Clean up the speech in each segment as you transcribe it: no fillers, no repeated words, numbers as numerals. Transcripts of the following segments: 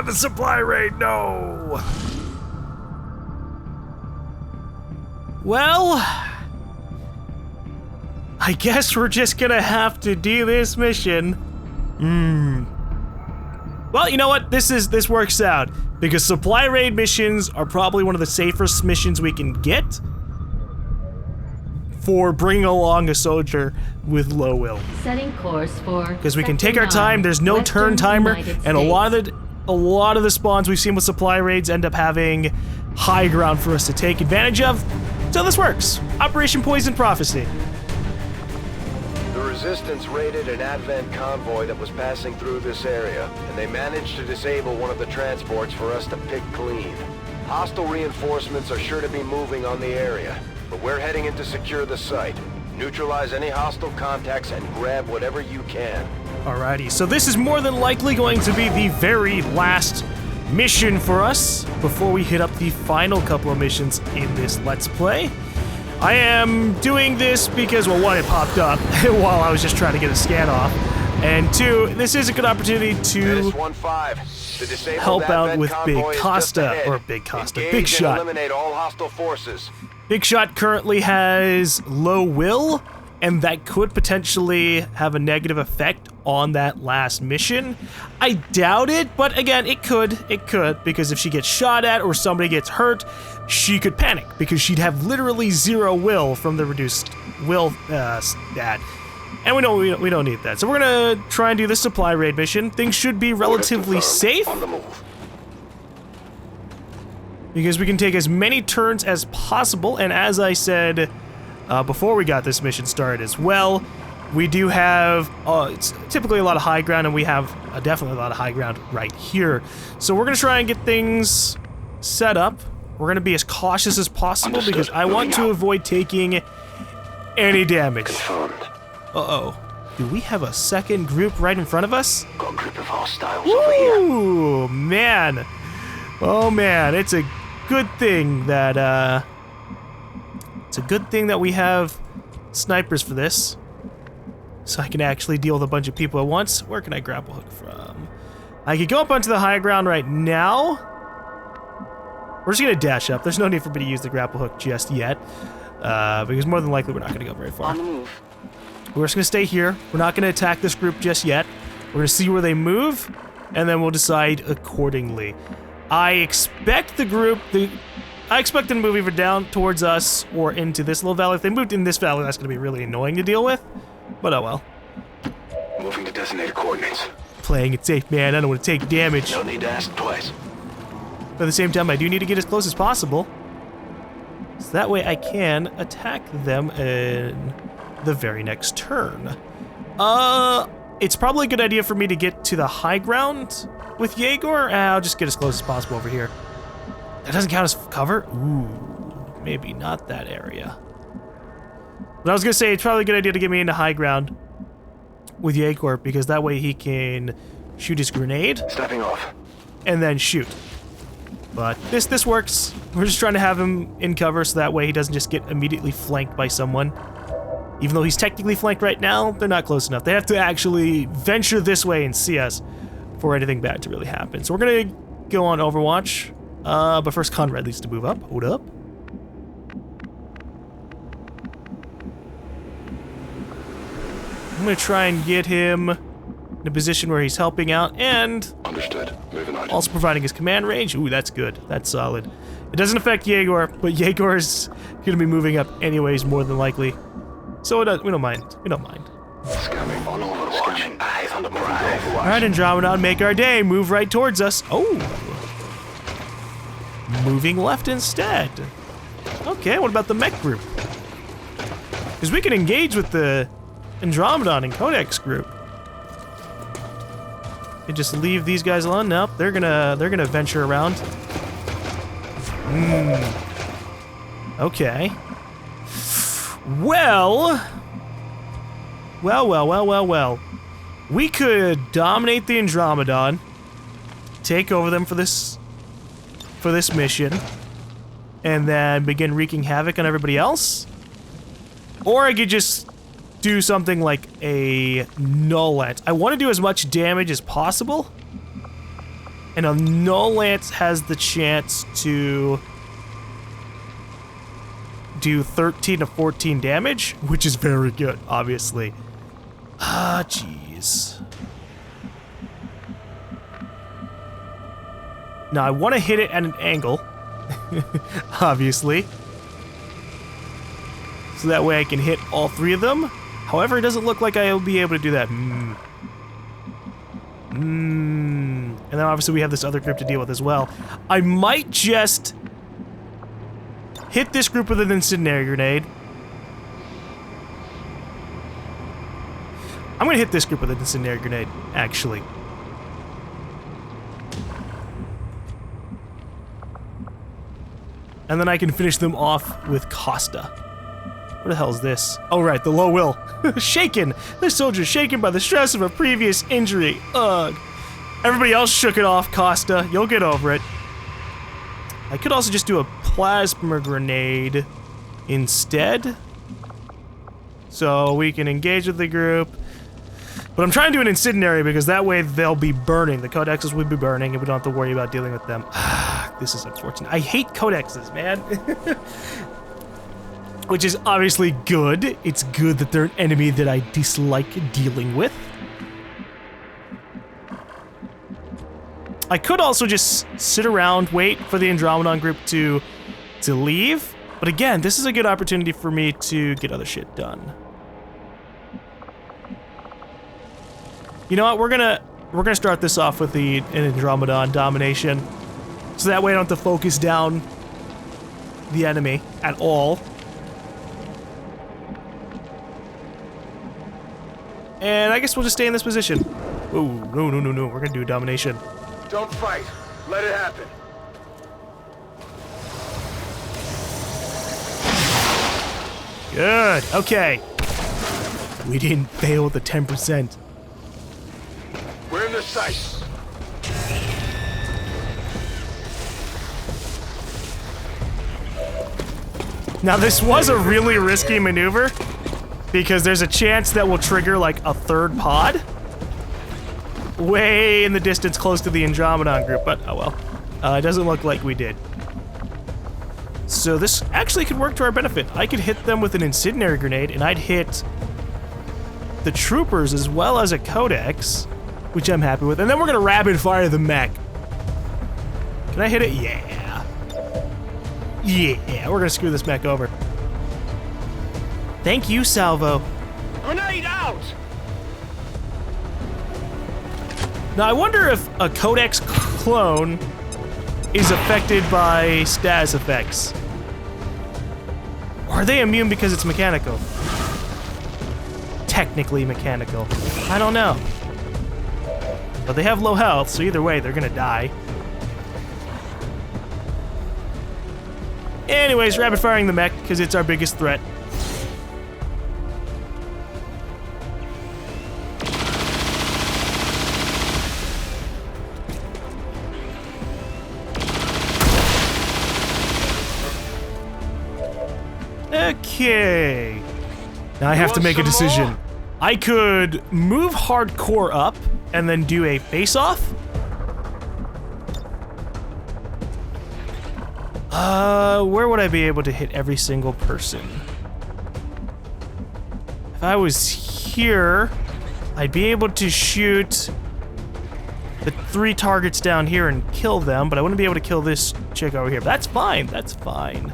The supply raid, no! Well, I guess we're just gonna have to do this mission. Well, you know what? This works out because supply raid missions are probably one of the safest missions we can get for bringing along a soldier with low will. Setting course for because we can take our time. There's no turn timer, and a lot of the spawns we've seen with supply raids end up having high ground for us to take advantage of. So this works. Operation Poison Prophecy. The Resistance raided an Advent convoy that was passing through this area, and they managed to disable one of the transports for us to pick clean. Hostile reinforcements are sure to be moving on the area, but we're heading in to secure the site. Neutralize any hostile contacts and grab whatever you can. Alrighty, so this is more than likely going to be the very last mission for us before we hit up the final couple of missions in this Let's Play. I am doing this because, well, one, it popped up while I was just trying to get a scan off, and two, this is a good opportunity to help out with Big Shot. Eliminate all hostile forces. Big Shot currently has low will, and that could potentially have a negative effect on that last mission. I doubt it, but again, it could, because if she gets shot at or somebody gets hurt, she could panic, because she'd have literally 0 will from the reduced will stat. And we don't need that. So we're gonna try and do this supply raid mission. Things should be relatively safe, because we can take as many turns as possible, and as I said before we got this mission started as well, we do have, it's typically a lot of high ground, and we have definitely a lot of high ground right here. So we're gonna try and get things set up. We're gonna be as cautious as possible because I want to avoid taking any damage. Uh-oh. Do we have a second group right in front of us? Got a group of hostiles over here. Ooh, man. Oh man, it's a good thing that we have snipers for this, so I can actually deal with a bunch of people at once. Where can I grapple hook from? I could go up onto the high ground right now. We're just gonna dash up. There's no need for me to use the grapple hook just yet, because more than likely we're not gonna go very far. On the move. We're just gonna stay here. We're not gonna attack this group just yet. We're gonna see where they move, and then we'll decide accordingly. I expect them to move either down towards us or into this little valley. If they moved in this valley, that's gonna be really annoying to deal with, but oh well. Moving to designated coordinates. Playing it safe, man. I don't want to take damage. No need to ask twice. But at the same time, I do need to get as close as possible, so that way I can attack them in the very next turn. It's probably a good idea for me to get to the high ground with Jaeger. I'll just get as close as possible over here. That doesn't count as cover? Ooh, maybe not that area. But I was gonna say, it's probably a good idea to get me into high ground with Jaeger, because that way he can shoot his grenade. Stepping off. And then shoot. But this works. We're just trying to have him in cover so that way he doesn't just get immediately flanked by someone. Even though he's technically flanked right now, they're not close enough. They have to actually venture this way and see us for anything bad to really happen. So we're gonna go on Overwatch. But first Conrad needs to move up. Hold up. I'm gonna try and get him in a position where he's helping out and Understood. Moving on. also providing his command range. Ooh, that's good. That's solid. It doesn't affect Jaeger, but Jaeger's gonna be moving up anyways, more than likely. So we don't mind. We don't mind. Scanning on Overwatch. Eyes on the prize. Alright, Andromedon, make our day. Move right towards us. Oh! Moving left instead. Okay, what about the mech group? Because we can engage with the Andromedon and Codex group. And just leave these guys alone. Nope, they're gonna venture around. Okay. Well. We could dominate the Andromedon, take over them for this mission, and then begin wreaking havoc on everybody else. Or I could just do something like a Nullet. I want to do as much damage as possible, And a null lance has the chance to do 13 to 14 damage, which is very good, obviously. Ah, jeez. Now, I want to hit it at an angle, obviously. So that way I can hit all three of them. However, it doesn't look like I'll be able to do that. And then obviously we have this other group to deal with as well. I might just hit this group with an incendiary grenade. I'm gonna hit this group with an incendiary grenade, actually. And then I can finish them off with Costa. What the hell is this? Oh right, the low will. Shaken! The soldier's shaken by the stress of a previous injury. Ugh. Everybody else shook it off, Costa. You'll get over it. I could also just do a plasma grenade instead. So we can engage with the group. But I'm trying to do an incendiary because that way they'll be burning. The codexes will be burning and we don't have to worry about dealing with them. This is unfortunate. I hate codexes, man. Which is obviously good. It's good that they're an enemy that I dislike dealing with. I could also just sit around, wait for the Andromedon group to leave. But again, this is a good opportunity for me to get other shit done. You know what? We're gonna start this off with an Andromedon domination, so that way I don't have to focus down the enemy at all. And I guess we'll just stay in this position. Oh, no. We're gonna do a domination. Don't fight. Let it happen. Good. Okay. We didn't fail the 10%. We're in the sight. Now this was a really risky maneuver because there's a chance that we'll trigger like a third pod way in the distance close to the Andromedon group, but oh well. It doesn't look like we did. So this actually could work to our benefit. I could hit them with an incendiary grenade and I'd hit the troopers as well as a codex, which I'm happy with. And then we're gonna rapid fire the mech. Can I hit it? Yeah. Yeah, we're gonna screw this mech over. Thank you, Salvo. Grenade out! Now I wonder if a Codex clone is affected by Stas effects. Or are they immune because it's mechanical? Technically mechanical. I don't know. But they have low health, so either way they're gonna die. Anyways, rapid firing the mech because it's our biggest threat. Okay. Now I have to make a decision. I could move hardcore up and then do a face-off. Where would I be able to hit every single person? If I was here, I'd be able to shoot the 3 targets down here and kill them, but I wouldn't be able to kill this chick over here. But that's fine, that's fine.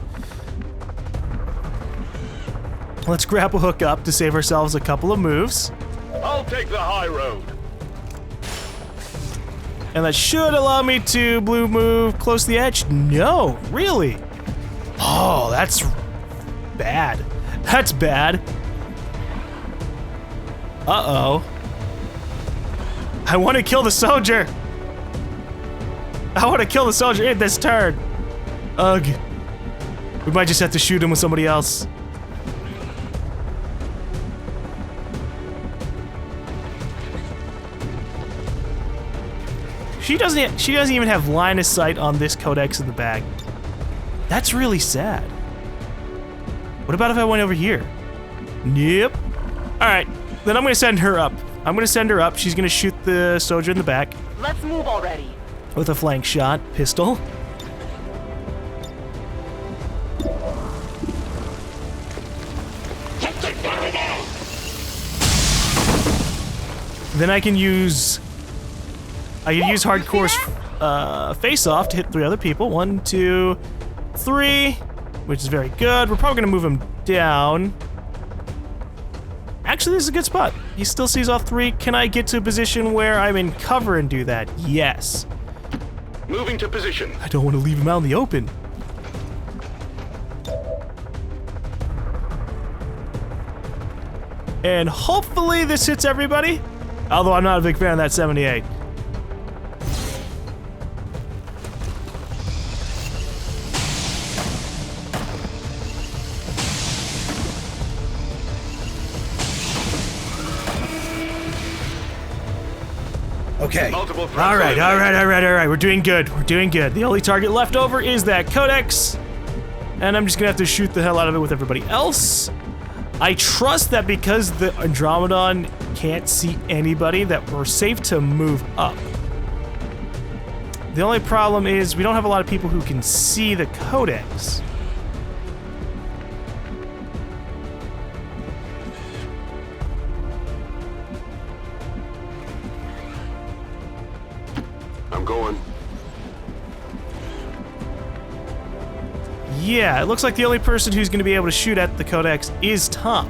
Let's grapple hook up to save ourselves a couple of moves. I'll take the high road. And that should allow me to blue move close to the edge. No, really? Oh, that's bad. That's bad. Uh-oh. I want to kill the soldier. I want to kill the soldier in this turn. Ugh. We might just have to shoot him with somebody else. She doesn't even have line of sight on this codex in the bag. That's really sad. What about if I went over here? Nope. Alright, then I'm gonna send her up. She's gonna shoot the soldier in the back. Let's move already. with a flank shot pistol. Then I can use hardcore face-off to hit 3 other people. 1, 2, 3, which is very good. We're probably gonna move him down. Actually, this is a good spot. He still sees all 3. Can I get to a position where I'm in cover and do that? Yes. Moving to position. I don't want to leave him out in the open. And hopefully this hits everybody. Although I'm not a big fan of that 78. Okay. All right. We're doing good. The only target left over is that Codex. And I'm just gonna have to shoot the hell out of it with everybody else. I trust that because the Andromedon can't see anybody, that we're safe to move up. The only problem is we don't have a lot of people who can see the Codex. I'm going. Yeah, it looks like the only person who's going to be able to shoot at the Codex is Tom.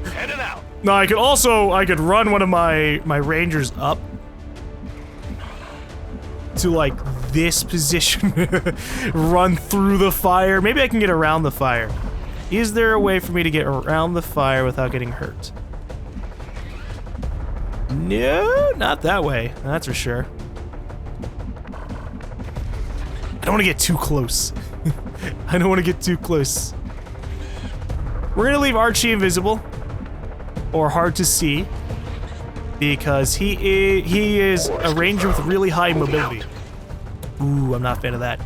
Heading out. Now I could run one of my rangers up to like this position, run through the fire. Maybe I can get around the fire. Is there a way for me to get around the fire without getting hurt? No, not that way. That's for sure. I don't want to get too close. I don't want to get too close. We're gonna leave Archie invisible or hard to see because he is a ranger with really high mobility. Ooh, I'm not a fan of that.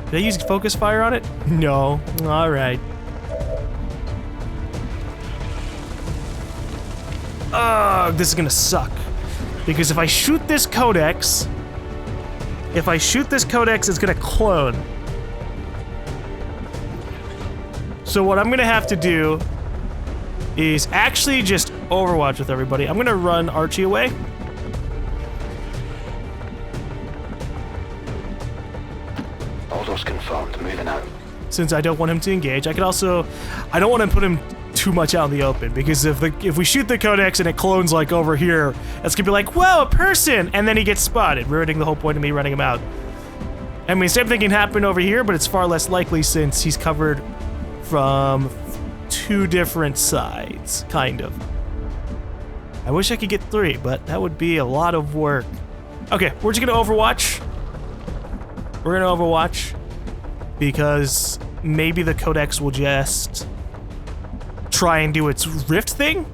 Did I use focus fire on it? No. All right. This is gonna suck because if I shoot this Codex. It's gonna clone. So what I'm gonna have to do is actually just Overwatch with everybody. I'm gonna run Archie away. Orders confirmed. Moving out. Since I don't want him to engage, I don't want to put him too much out in the open because if we shoot the Codex and it clones like over here, it's gonna be like, whoa, a person, and then he gets spotted, ruining the whole point of me running him out. I mean, same thing can happen over here, but it's far less likely since he's covered from 2 different sides, kind of. I wish I could get 3, but that would be a lot of work. Okay, we're just gonna Overwatch. We're gonna Overwatch because maybe the Codex will just try and do its rift thing.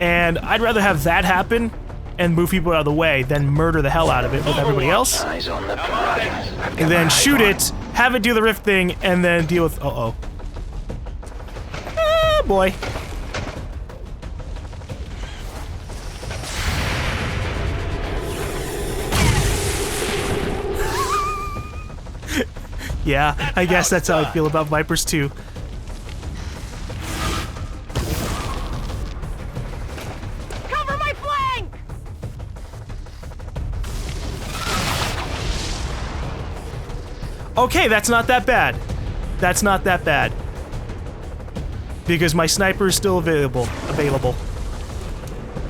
And I'd rather have that happen and move people out of the way than murder the hell out of it with everybody else. Eyes on the prize. And then shoot it, have it do the rift thing, and then deal with... Uh-oh. Ah, boy. Yeah, I guess that's how I feel about Vipers too. Cover my flank! Okay, that's not that bad. That's not that bad. Because my sniper is still available.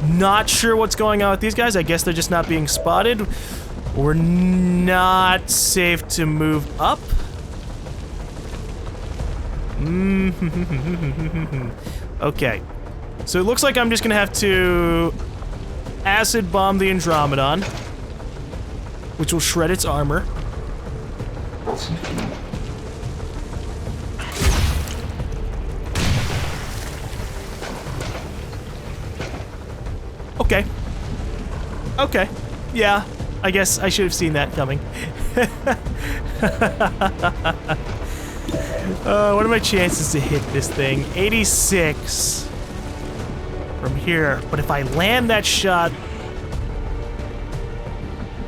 Not sure what's going on with these guys. I guess they're just not being spotted. We're not safe to move up. Okay. So it looks like I'm just gonna have to acid bomb the Andromedon, which will shred its armor. Okay. Okay. Yeah. I guess I should have seen that coming. What are my chances to hit this thing? 86. from here. But if I land that shot,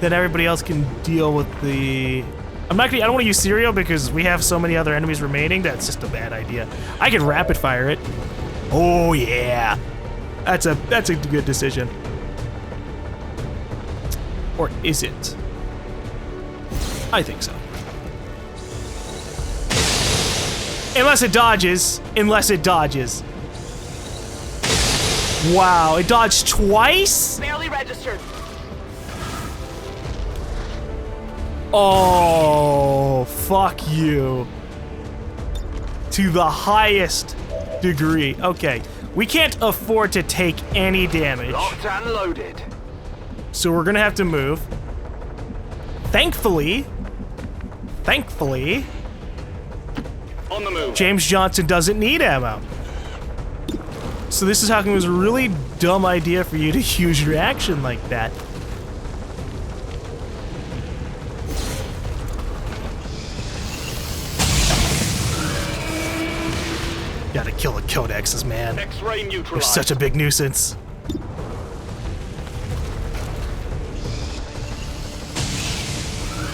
then everybody else can deal with the... I don't want to use Serial because we have so many other enemies remaining. That's just a bad idea. I can rapid fire it. Oh yeah, that's a good decision. Or is it? I think so. Unless it dodges. Unless it dodges. Wow, it dodged twice? Barely registered. Oh, fuck you. To the highest degree. Okay, we can't afford to take any damage. Locked and loaded. So we're gonna have to move. Thankfully, On the move. James Johnson doesn't need ammo. So this is how come it was a really dumb idea for you to use your action like that. Gotta kill the Codexes, man. X-ray They're neutralized. such a big nuisance.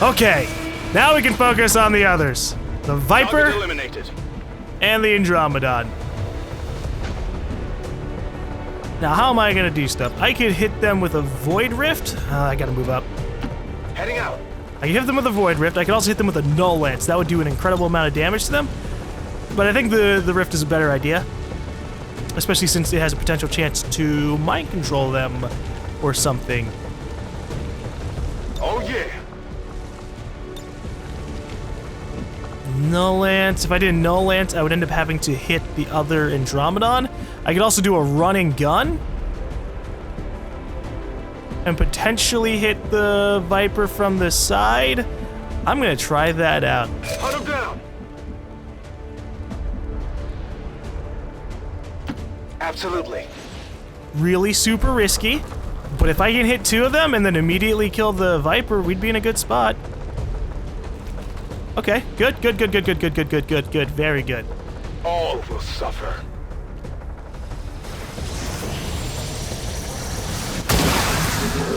Okay, now we can focus on the others. The Viper Target eliminated. and the Andromedon. Now, how am I gonna do stuff? I could hit them with a Void Rift. I gotta move up. Heading out. I can hit them with a Void Rift. I could also hit them with a Null Lance. That would do an incredible amount of damage to them. But I think the Rift is a better idea. Especially since it has a potential chance to mind control them or something. Oh yeah. Null Lance. If I did Null Lance, I would end up having to hit the other Andromedon. I could also do a running gun. And potentially hit the Viper from the side. I'm gonna try that out. Hunt him down. Absolutely. Really super risky. But if I can hit two of them and then immediately kill the Viper, we'd be in a good spot. Okay, good. Very good. All will suffer.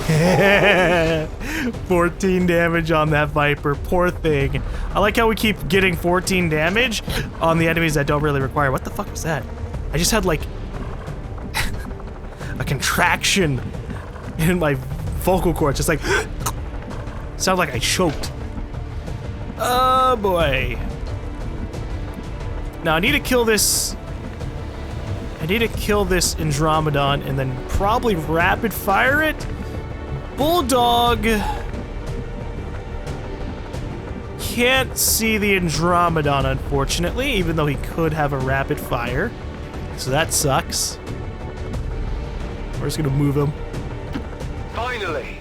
Yeah. 14 damage on that Viper. Poor thing. I like how we keep getting 14 damage on the enemies that don't really require. What the fuck was that? I just had like a contraction in my vocal cords. Just like sounded like I choked. Oh boy. Now I need to kill this. I need to kill this Andromedon and then probably rapid fire it. Bulldog can't see the Andromedon, unfortunately, even though he could have a rapid fire. So that sucks. We're just gonna move him. Finally.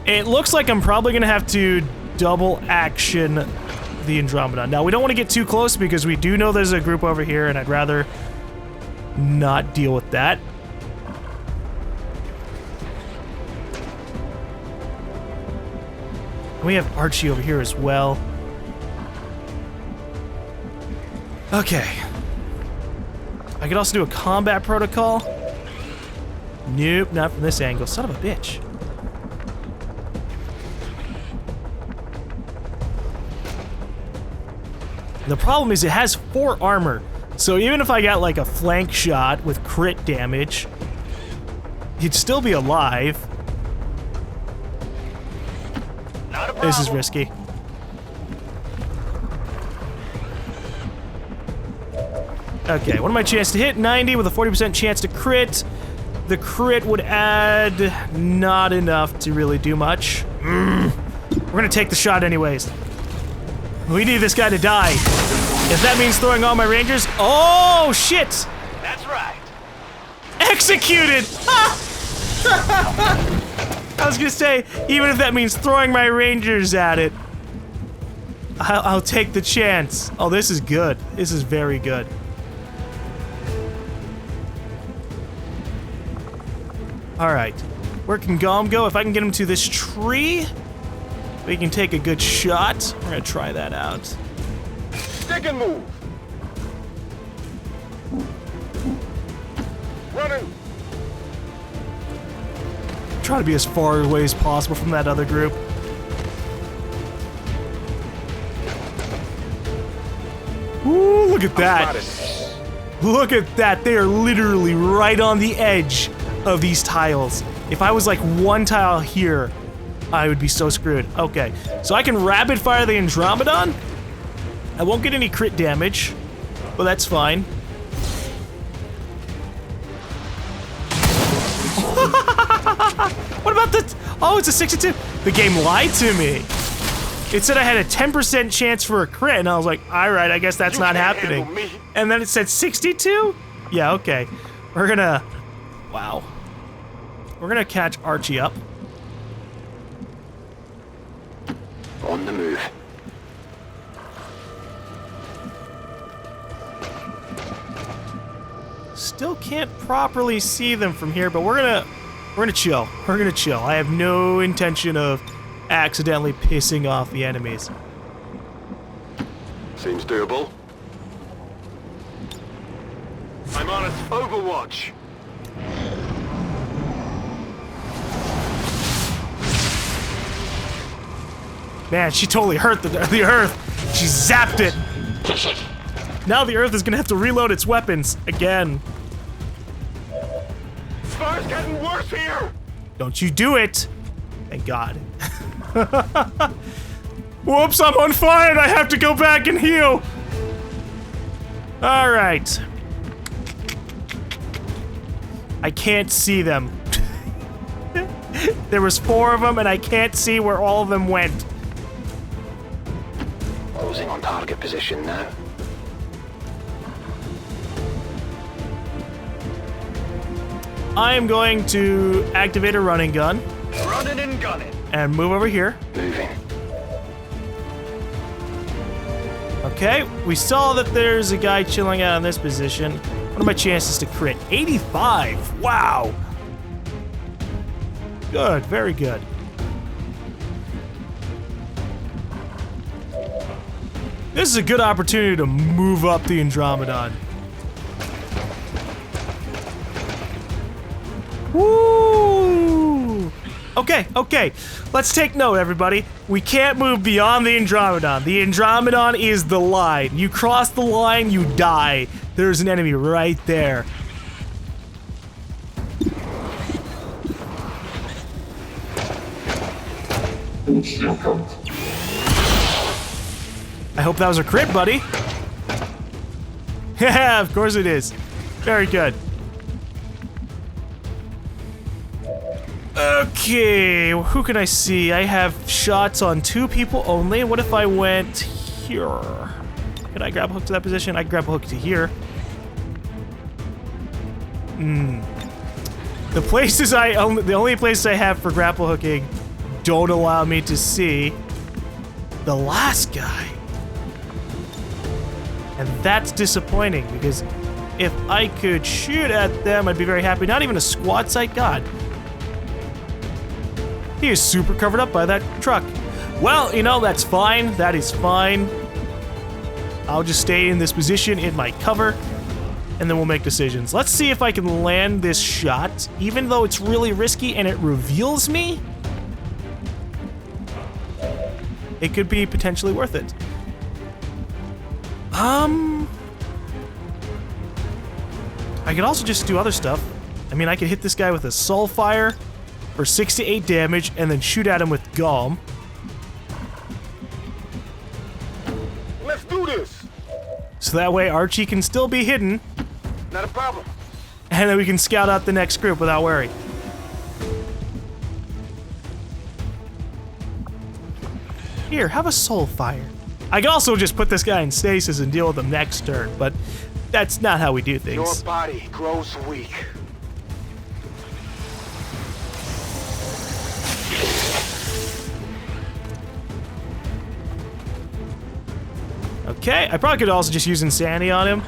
It looks like I'm probably gonna have to double action the Andromedon. Now, we don't want to get too close because we do know there's a group over here, and I'd rather not deal with that. We have Archie over here as well. Okay. I could also do a combat protocol. Nope, not from this angle. Son of a bitch. The problem is it has 4 armor. So even if I got like a flank shot with crit damage, he'd still be alive. This is risky. Okay, what are my chances to hit? 90 with a 40% chance to crit. The crit would add not enough to really do much. We're gonna take the shot anyways. We need this guy to die. If that means throwing all my rangers. Oh, shit! That's right. Executed! I was gonna say, even if that means throwing my rangers at it, I'll take the chance. Oh, this is good. This is very good. Alright. Where can GaLm go? If I can get him to this tree, we can take a good shot. We're gonna try that out. Stick and move. Running. try to be as far away as possible from that other group. Ooh, look at that. Look at that. They are literally right on the edge of these tiles. If I was like one tile here, I would be so screwed. Okay, so I can rapid fire the Andromedon. I won't get any crit damage, but that's fine. What about the... Oh, it's a 62. The game lied to me. It said I had a 10% chance for a crit, and I was like, all right, I guess that's not happening. And then it said 62? Yeah, okay. We're gonna... Wow. We're gonna catch Archie up. On the move. Still can't properly see them from here, but we're gonna chill. We're gonna chill. I have no intention of accidentally pissing off the enemies. Seems doable. I'm on its overwatch. Man, she totally hurt the Earth. She zapped it. Now the Earth is gonna have to reload its weapons again. Fire's getting worse here. Don't you do it. Thank God. Whoops, I'm on fire and I have to go back and heal. All right. I can't see them. There was 4 of them and I can't see where all of them went. Closing on target position now. I am going to activate a running gun. Running and gunning. And move over here. Moving. Okay, we saw that there's a guy chilling out in this position. What are my chances to crit? 85! Wow! Good, very good. This is a good opportunity to move up the Andromedon. Woo! Okay, okay. Let's take note, everybody. We can't move beyond the Andromedon. The Andromedon is the line. You cross the line, you die. There's an enemy right there. I hope that was a crit, buddy. Yeah, of course it is. Very good. Okay, who can I see? I have shots on 2 people only. What if I went here? Can I grab a hook to that position? I can grab a hook to here. The places the only places I have for grapple hooking don't allow me to see the last guy. And that's disappointing because if I could shoot at them, I'd be very happy. Not even a squad sight, God. He is super covered up by that truck. Well, you know, that's fine. That is fine. I'll just stay in this position in my cover, and then we'll make decisions. Let's see if I can land this shot, even though it's really risky and it reveals me. It could be potentially worth it. I could also just do other stuff. I mean, I could hit this guy with a soul fire for 68 damage and then shoot at him with GaLm. Let's do this. So that way Archie can still be hidden. Not a problem. And then we can scout out the next group without worry. Here, have a soul fire. I can also just put this guy in stasis and deal with him next turn, but that's not how we do things. Your body grows weak. Okay, I probably could also just use Insanity on him.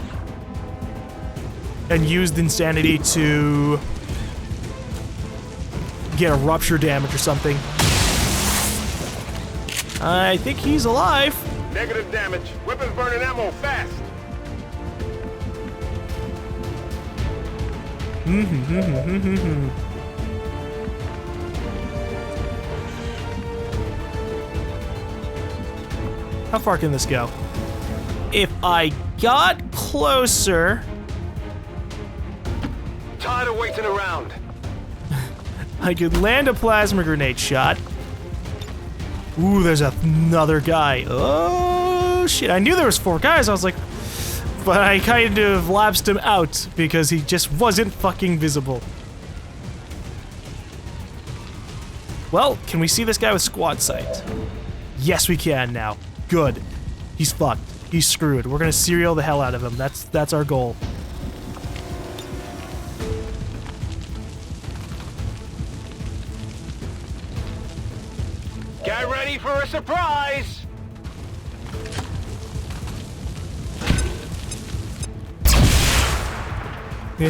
And use the Insanity to get a rupture damage or something. I think he's alive. Negative damage. Weapons burning ammo fast. How far can this go? If I got closer... Tired of waiting around. I could land a plasma grenade shot. Ooh, there's another guy. Oh, shit. I knew there was 4 guys. I was like... But I kind of lapsed him out because he just wasn't fucking visible. Well, can we see this guy with squad sight? Yes, we can now. Good. He's fucked. He's screwed. We're gonna serial the hell out of him. That's our goal. Get ready for a surprise! You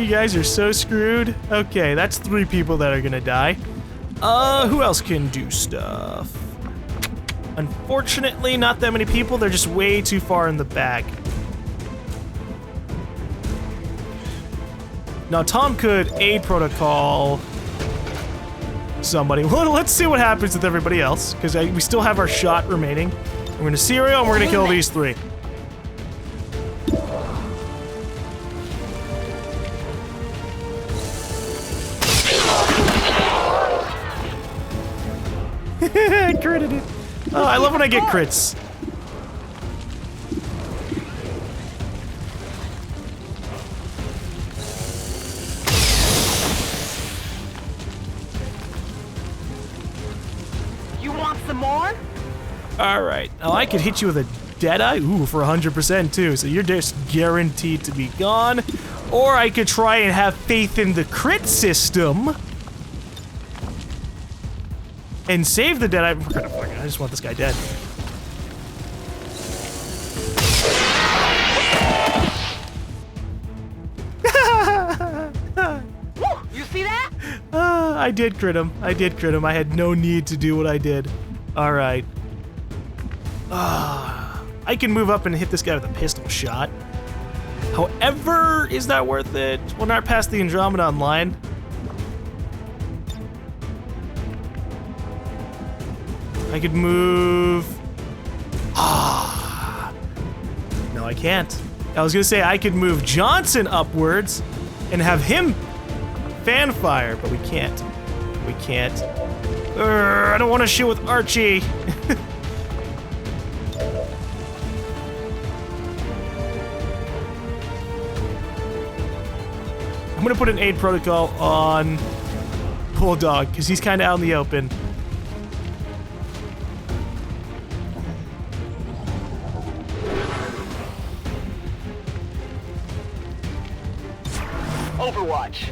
guys are so screwed. Okay, that's 3 people that are gonna die. Who else can do stuff? Unfortunately, not that many people. They're just way too far in the back. Now, Tom could aid protocol somebody. Well, let's see what happens with everybody else, because we still have our shot remaining. We're gonna serial and we're gonna kill these 3. I critted it. Oh, I love when I get crits. You want some more? Alright. Oh, I could hit you with a Deadeye? Ooh, for 100% too. So you're just guaranteed to be gone. Or I could try and have faith in the crit system and save the Deadeye. I just want this guy dead. You see that? I did crit him. I did crit him. I had no need to do what I did. Alright. I can move up and hit this guy with a pistol shot. However, is that worth it? We're not past the Andromeda Online. I could move... No, I can't. I was gonna say I could move Johnson upwards and have him fan fire, but we can't. We can't. I don't want to shoot with Archie. I'm gonna put an aid protocol on Bulldog, because he's kind of out in the open. Overwatch.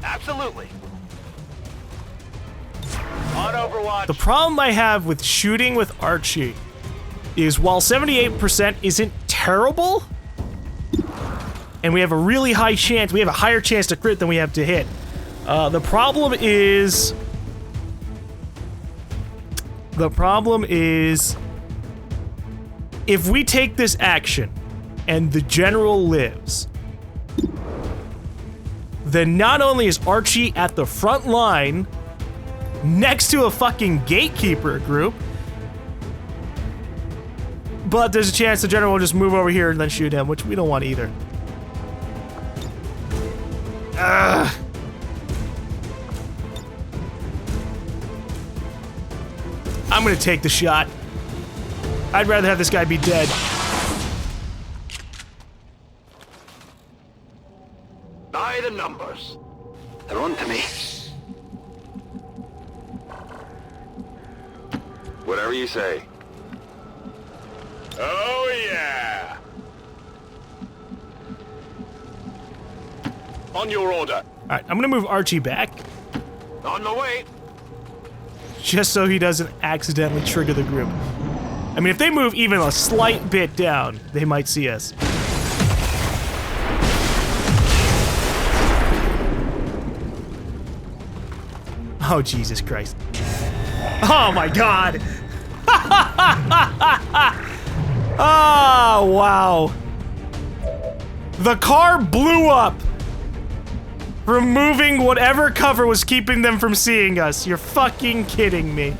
Absolutely. On Overwatch. The problem I have with shooting with Archie is while 78% isn't terrible, and we have a really high chance, we have a higher chance to crit than we have to hit. The problem is if we take this action and the general lives, then not only is Archie at the front line next to a fucking gatekeeper group, but there's a chance the general will just move over here and then shoot him, which we don't want either. Ugh. I'm gonna take the shot. I'd rather have this guy be dead. By the numbers. They're on to me. Whatever you say. Oh, yeah. On your order. Alright, I'm gonna move Archie back, On the way. just so he doesn't accidentally trigger the group. I mean, if they move even a slight bit down, they might see us. Oh, Jesus Christ. Oh my God! Oh, wow. The car blew up! removing whatever cover was keeping them from seeing us. You're fucking kidding me.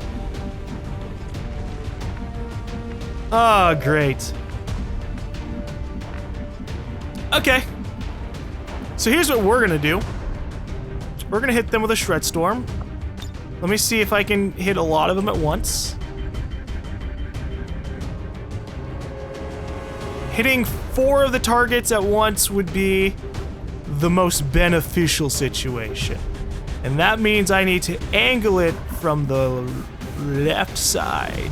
Oh, great. Okay. So here's what we're gonna do. We're gonna hit them with a Shred Storm. Let me see if I can hit a lot of them at once. Hitting 4 of the targets at once would be the most beneficial situation. And that means I need to angle it from the left side.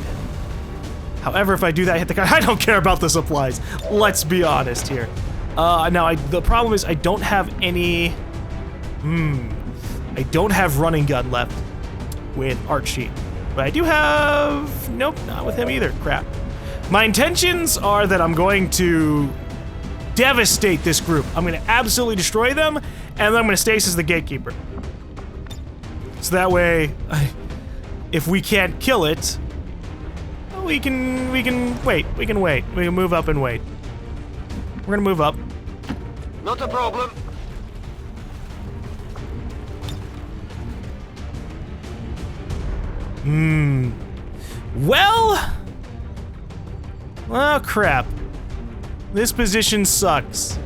However, if I do that, I hit the guy. I don't care about the supplies. Let's be honest here. Now, the problem is I don't have any... I don't have running gun left with Archie. But I do have... Nope, not with him either. Crap. My intentions are that I'm going to devastate this group. I'm going to absolutely destroy them, and then I'm going to stasis the gatekeeper. So that way, if we can't kill it, we can wait. We can wait. We can move up and wait. We're gonna move up. Not a problem. Well, crap. This position sucks.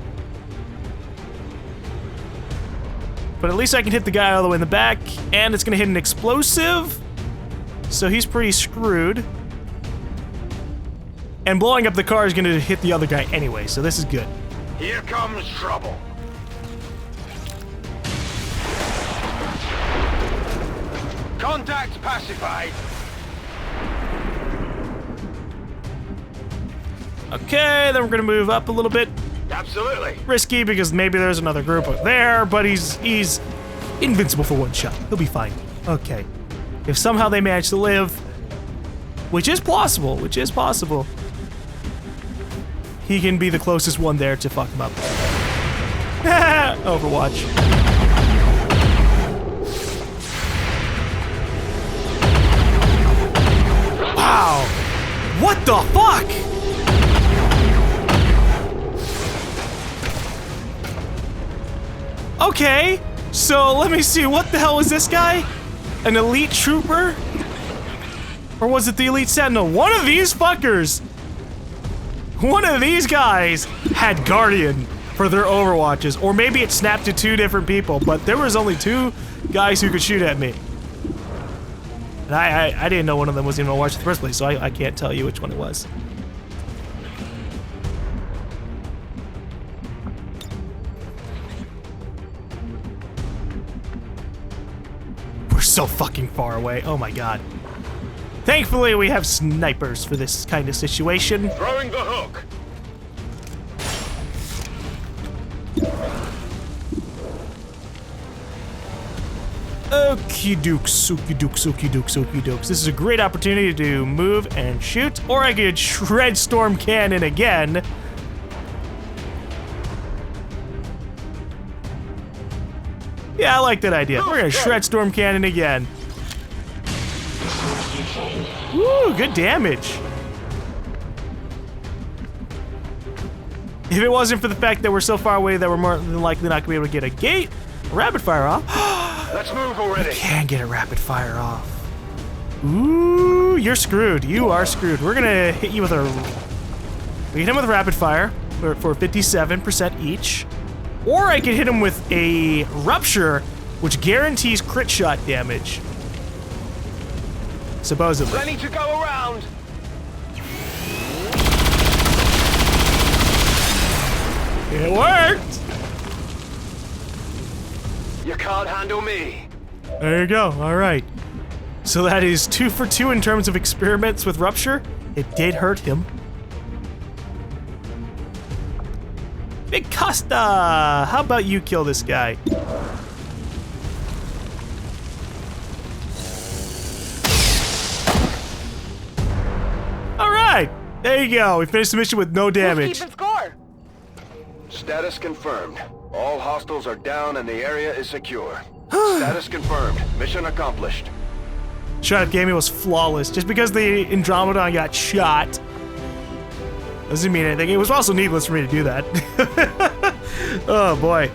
But at least I can hit the guy all the way in the back, and it's gonna hit an explosive. So he's pretty screwed. And blowing up the car is gonna hit the other guy anyway, so this is good. Here comes trouble. Contact pacified. Okay, then we're gonna move up a little bit. Absolutely. Risky because maybe there's another group up there, but he's invincible for one shot. He'll be fine. Okay. If somehow they manage to live, which is possible, he can be the closest one there to fuck him up. Overwatch. Wow! What the fuck? Okay, so let me see. What the hell was this guy? An elite trooper? Or was it the elite sentinel? One of these fuckers! One of these guys had Guardian for their overwatches. Or maybe it snapped to 2 different people, but there was only 2 guys who could shoot at me. And I didn't know one of them was even on watch in the first place, so I can't tell you which one it was. We're so fucking far away. Oh my god. Thankfully, we have snipers for this kind of situation. Throwing the hook. Okie dokes, okie dokes, okie dokes, okie dokes. This is a great opportunity to move and shoot, or I could shred storm cannon again. Yeah, I like that idea. We're gonna shred storm cannon again. Woo, good damage. If it wasn't for the fact that we're so far away that we're more than likely not gonna be able to get a gate, rapid fire off. Let's move already. Can get a rapid fire off. Ooh, you're screwed. You are screwed. We're gonna hit you with a... We hit him with a rapid fire for 57% each. Or I could hit him with a rupture, which guarantees crit shot damage. Supposedly. Plenty to go around. It worked! You can't handle me. There you go. All right. So that is 2 for 2 in terms of experiments with rupture. It did hurt him. Big Costa! How about you kill this guy? All right. There you go. We finished the mission with no damage. Keeping score. Status confirmed. All hostiles are down and the area is secure. Status confirmed. Mission accomplished. Shot gaming was flawless. Just because the Andromedon got shot doesn't mean anything. It was also needless for me to do that. Oh boy.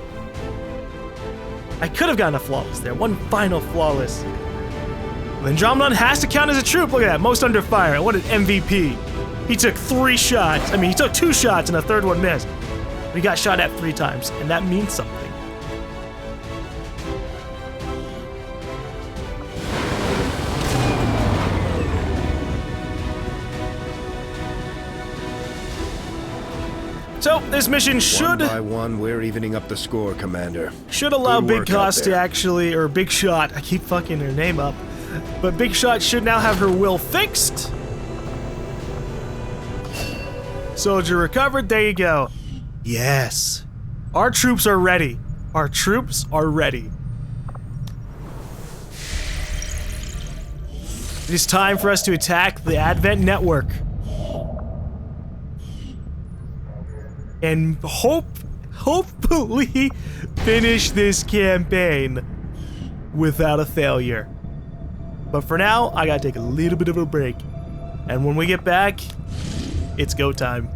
I could have gotten a flawless there. One final flawless. Andromedon has to count as a troop. Look at that. Most under fire. What an MVP. He took 3 shots. I mean, he took 2 shots and a third one missed. But he got shot at 3 times, and that means something. So, this mission should... One by one, we're evening up the score, Commander. Should allow Good Big work Cost out to there. actually... Or Big Shot. I keep fucking her name up. But Big Shot should now have her will fixed. Soldier recovered. There you go. Yes. Our troops are ready. Our troops are ready. It is time for us to attack the Advent Network. And hopefully finish this campaign without a failure. But for now, I gotta take a little bit of a break. And when we get back, it's go time.